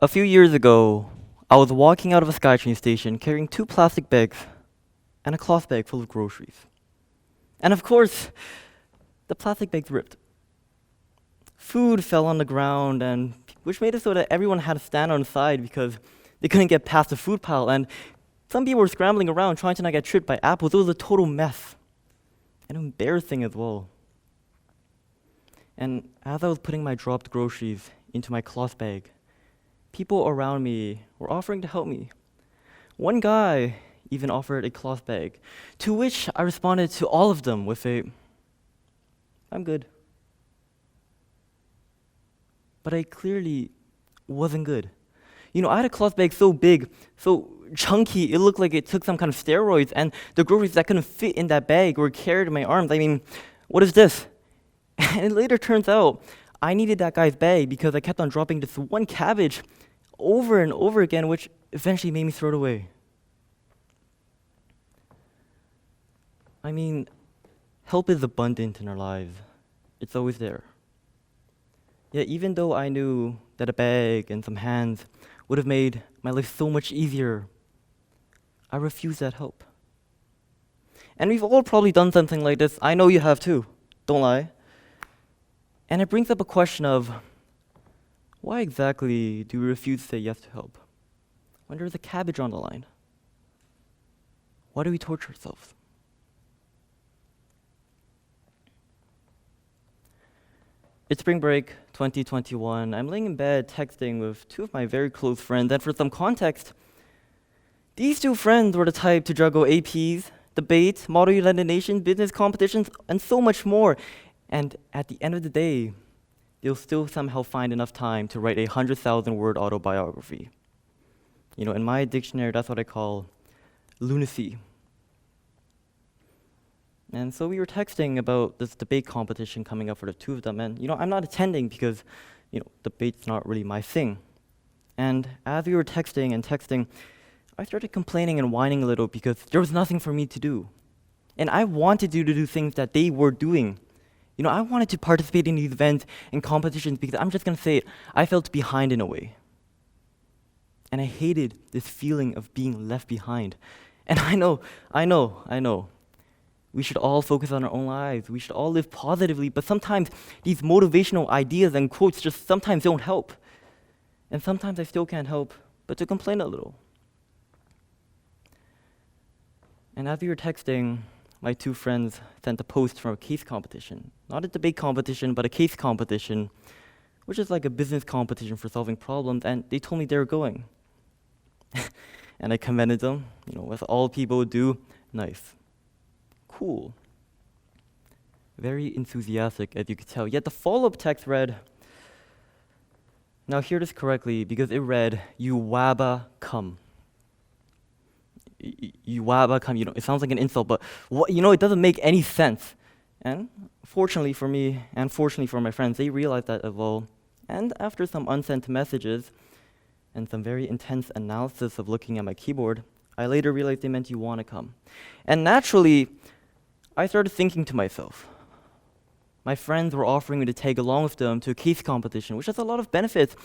A few years ago, I was walking out of a SkyTrain station carrying two plastic bags and a cloth bag full of groceries. And of course, the plastic bags ripped. Food fell on the ground, and which made it so that everyone had to stand on the side because they couldn't get past the food pile. And some people were scrambling around trying to not get tripped by apples. It was a total mess and embarrassing as well. And as I was putting my dropped groceries into my cloth bag, people around me were offering to help me. One guy even offered a cloth bag, to which I responded to all of them with a, "I'm good." But I clearly wasn't good. I had a cloth bag so big, so chunky, it looked like it took some kind of steroids, and the groceries that couldn't fit in that bag were carried in my arms. I mean, what is this? And it later turns out I needed that guy's bag because I kept on dropping this one cabbage over and over again, which eventually made me throw it away. I mean, help is abundant in our lives. It's always there. Yet even though I knew that a bag and some hands would have made my life so much easier, I refused that help. And we've all probably done something like this. I know you have too. Don't lie. And it brings up a question of, why exactly do we refuse to say yes to help when there's a cabbage on the line? Why do we torture ourselves? It's spring break 2021. I'm laying in bed texting with two of my very close friends, and for some context, these two friends were the type to juggle APs, debates, Model United Nations, business competitions, and so much more. And at the end of the day, they'll still somehow find enough time to write a 100,000-word autobiography. In my dictionary, that's what I call lunacy. And so we were texting about this debate competition coming up for the two of them. And, I'm not attending because, debate's not really my thing. And as we were texting, I started complaining and whining a little because there was nothing for me to do. And I wanted you to do things that they were doing. I wanted to participate in these events and competitions because I'm just going to say it, I felt behind in a way. And I hated this feeling of being left behind. And I know. We should all focus on our own lives. We should all live positively, but sometimes these motivational ideas and quotes just sometimes don't help. And sometimes I still can't help but to complain a little. And as we were texting, my two friends sent a post from a case competition. Not a debate competition, but a case competition, which is like a business competition for solving problems, and they told me they were going. And I commended them, as all people do. Nice. Cool. Very enthusiastic, as you could tell. Yet the follow-up text read, now hear this correctly, because it read, "You wabba come." You wabba come, it sounds like an insult, but it doesn't make any sense. And fortunately for me, and fortunately for my friends, they realized that as well. And after some unsent messages, and some very intense analysis of looking at my keyboard, I later realized they meant "you want to come." And naturally, I started thinking to myself, my friends were offering me to tag along with them to a case competition, which has a lot of benefits.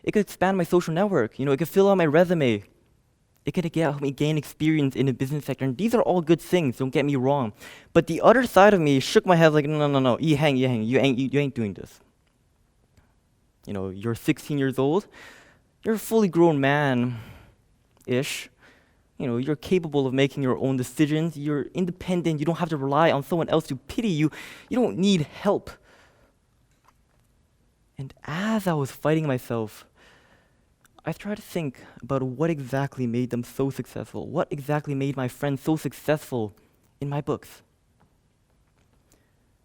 It could expand my social network, it could fill out my resume. It could help me gain experience in the business sector, and these are all good things, don't get me wrong. But the other side of me shook my head like, no, Yiheng, you ain't doing this. You're 16 years old, you're a fully grown man-ish. You're capable of making your own decisions, you're independent, you don't have to rely on someone else to pity you, you don't need help. And as I was fighting myself, I tried to think about what exactly made them so successful, what exactly made my friends so successful in my books.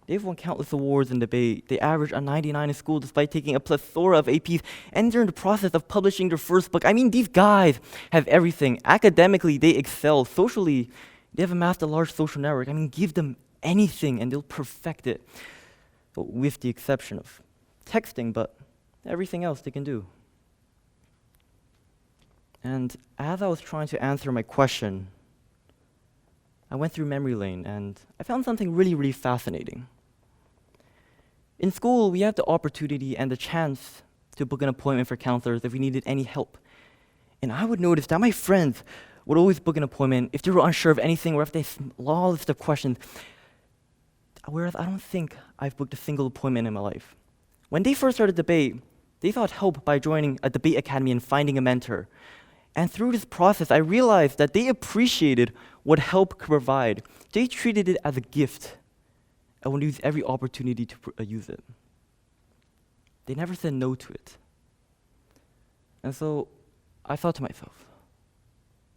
They've won countless awards in debate. They averaged a 99 in school despite taking a plethora of APs, and they're in the process of publishing their first book. I mean, these guys have everything. Academically, they excel. Socially, they have amassed a large social network. I mean, give them anything and they'll perfect it, with the exception of texting, but everything else they can do. And as I was trying to answer my question, I went through memory lane and I found something really, really fascinating. In school, we have the opportunity and the chance to book an appointment for counselors if we needed any help. And I would notice that my friends would always book an appointment if they were unsure of anything or if they had a long list of questions. Whereas I don't think I've booked a single appointment in my life. When they first started debate, they sought help by joining a debate academy and finding a mentor. And through this process, I realized that they appreciated what help could provide. They treated it as a gift and would use every opportunity to use it. They never said no to it. And so I thought to myself,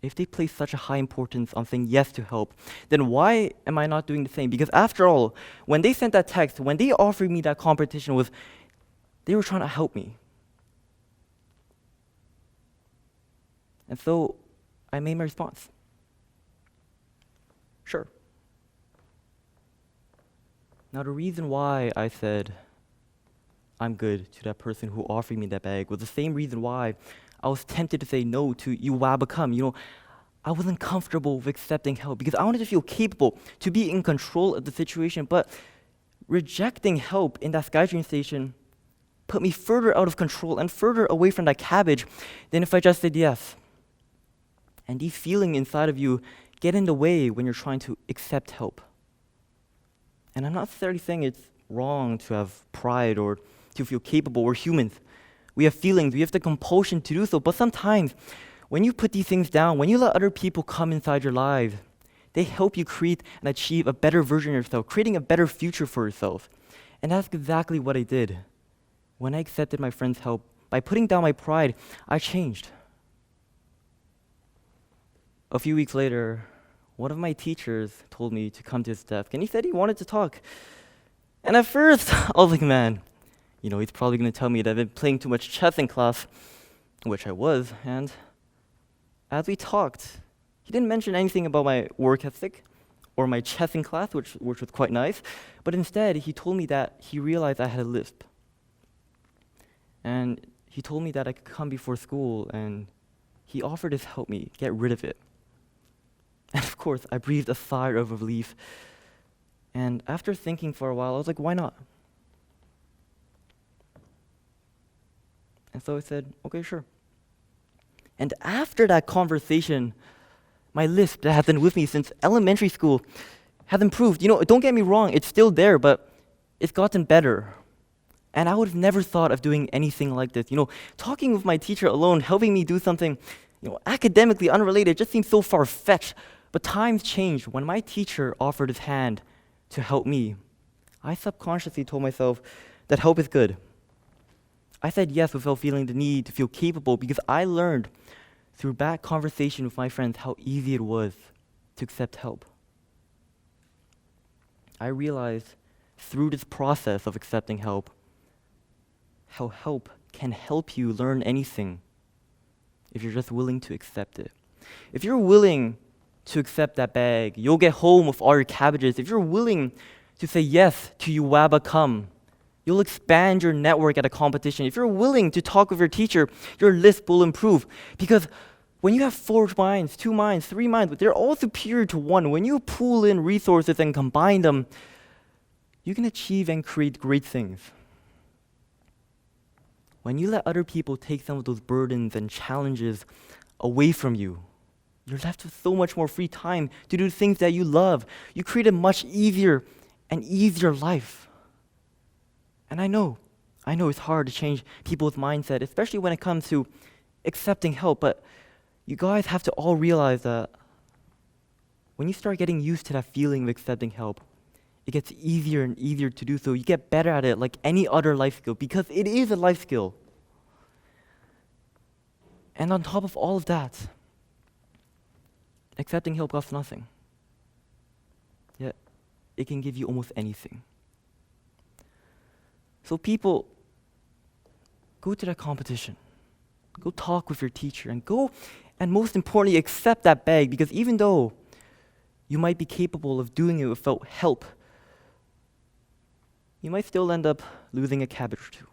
if they place such a high importance on saying yes to help, then why am I not doing the same? Because after all, when they sent that text, when they offered me that competition, they were trying to help me. And so I made my response. Sure. Now the reason why I said I'm good to that person who offered me that bag was the same reason why I was tempted to say no to Yiheng. I wasn't comfortable with accepting help because I wanted to feel capable, to be in control of the situation, but rejecting help in that SkyTrain station put me further out of control and further away from that cabbage than if I just said yes. And these feelings inside of you get in the way when you're trying to accept help. And I'm not necessarily saying it's wrong to have pride or to feel capable. We're humans. We have feelings. We have the compulsion to do so. But sometimes when you put these things down, when you let other people come inside your lives, they help you create and achieve a better version of yourself, creating a better future for yourself. And that's exactly what I did. When I accepted my friend's help, by putting down my pride, I changed. A few weeks later, one of my teachers told me to come to his desk, and he said he wanted to talk. And at first, I was like, man, he's probably going to tell me that I've been playing too much chess in class, which I was. And as we talked, he didn't mention anything about my work ethic or my chess in class, which was quite nice. But instead, he told me that he realized I had a lisp. And he told me that I could come before school, and he offered to help me get rid of it. And of course, I breathed a sigh of relief. And after thinking for a while, I was like, why not? And so I said, okay, sure. And after that conversation, my lisp that has been with me since elementary school has improved. Don't get me wrong, it's still there, but it's gotten better. And I would have never thought of doing anything like this. Talking with my teacher alone, helping me do something, academically unrelated, just seems so far-fetched. But times changed. When my teacher offered his hand to help me, I subconsciously told myself that help is good. I said yes without feeling the need to feel capable because I learned through that conversation with my friends how easy it was to accept help. I realized through this process of accepting help, how help can help you learn anything if you're just willing to accept it. If you're willing to accept that bag, you'll get home with all your cabbages. If you're willing to say yes to Yiheng, you'll expand your network at a competition. If you're willing to talk with your teacher, your list will improve. Because when you have 4 minds, 2 minds, 3 minds, but they're all superior to one, when you pool in resources and combine them, you can achieve and create great things. When you let other people take some of those burdens and challenges away from you, you're left with so much more free time to do things that you love. You create a much easier and easier life. And I know it's hard to change people's mindset, especially when it comes to accepting help, but you guys have to all realize that when you start getting used to that feeling of accepting help, it gets easier and easier to do so. You get better at it like any other life skill because it is a life skill. And on top of all of that, accepting help costs nothing. Yet, it can give you almost anything. So people, go to that competition. Go talk with your teacher and go, and most importantly, accept that bag because even though you might be capable of doing it without help, you might still end up losing a cabbage or two.